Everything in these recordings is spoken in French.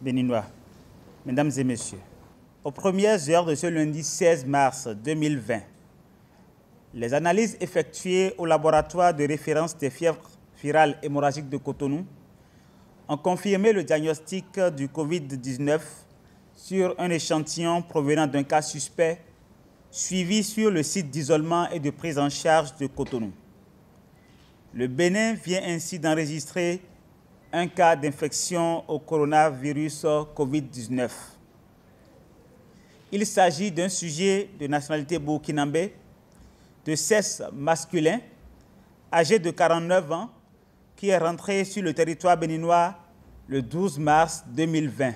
béninois, mesdames et messieurs, aux premières heures de ce lundi 16 mars 2020, les analyses effectuées au laboratoire de référence des fièvres virales hémorragiques de Cotonou ont confirmé le diagnostic du Covid-19 sur un échantillon provenant d'un cas suspect suivi sur le site d'isolement et de prise en charge de Cotonou. Le Bénin vient ainsi d'enregistrer un cas d'infection au coronavirus Covid-19. Il s'agit d'un sujet de nationalité burkinabé, de sexe masculin, âgé de 49 ans, qui est rentré sur le territoire béninois le 12 mars 2020.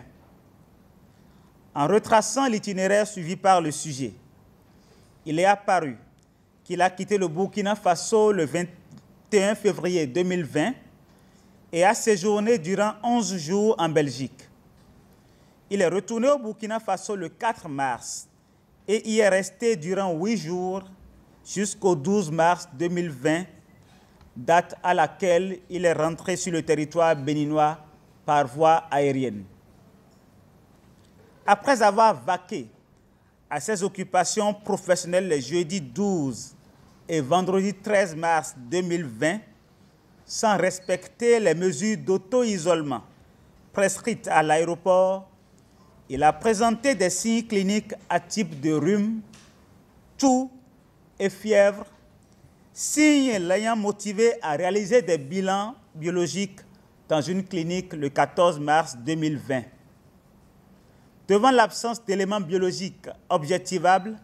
En retraçant l'itinéraire suivi par le sujet, il est apparu qu'il a quitté le Burkina Faso le 21 février 2020 et a séjourné durant 11 jours en Belgique. Il est retourné au Burkina Faso le 4 mars et y est resté durant 8 jours jusqu'au 12 mars 2020, date à laquelle il est rentré sur le territoire béninois par voie aérienne. Après avoir vaqué à ses occupations professionnelles les jeudis 12 et vendredi 13 mars 2020, sans respecter les mesures d'auto-isolement prescrites à l'aéroport, il a présenté des signes cliniques à type de rhume, toux et fièvre, signes l'ayant motivé à réaliser des bilans biologiques dans une clinique le 14 mars 2020. Devant l'absence d'éléments biologiques objectivables,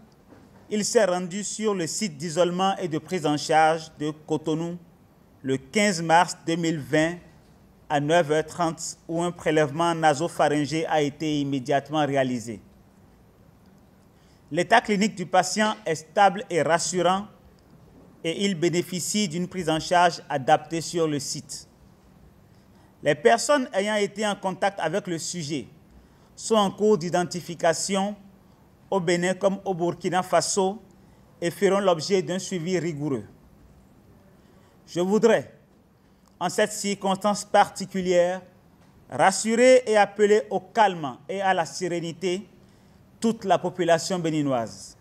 il s'est rendu sur le site d'isolement et de prise en charge de Cotonou le 15 mars 2020 à 9h30 où un prélèvement nasopharyngé a été immédiatement réalisé. L'état clinique du patient est stable et rassurant et il bénéficie d'une prise en charge adaptée sur le site. Les personnes ayant été en contact avec le sujet sont en cours d'identification au Bénin comme au Burkina Faso et feront l'objet d'un suivi rigoureux. Je voudrais, en cette circonstance particulière, rassurer et appeler au calme et à la sérénité toute la population béninoise.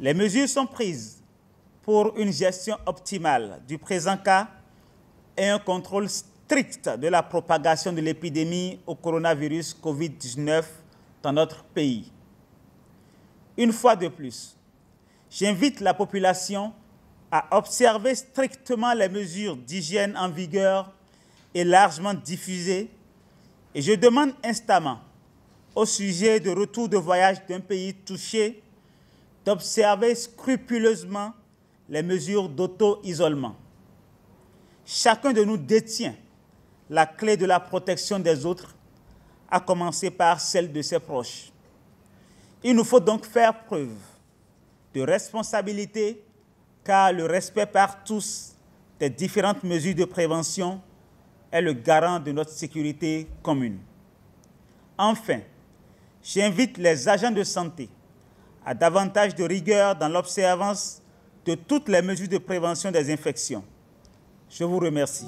Les mesures sont prises pour une gestion optimale du présent cas et un contrôle strict de la propagation de l'épidémie au coronavirus Covid-19 dans notre pays. Une fois de plus, j'invite la population à observer strictement les mesures d'hygiène en vigueur et largement diffusées, et je demande instamment au sujet de retour de voyage d'un pays touché d'observer scrupuleusement les mesures d'auto-isolement. Chacun de nous détient la clé de la protection des autres, à commencer par celle de ses proches. Il nous faut donc faire preuve de responsabilité, car le respect par tous des différentes mesures de prévention est le garant de notre sécurité commune. Enfin, j'invite les agents de santé à davantage de rigueur dans l'observance de toutes les mesures de prévention des infections. Je vous remercie.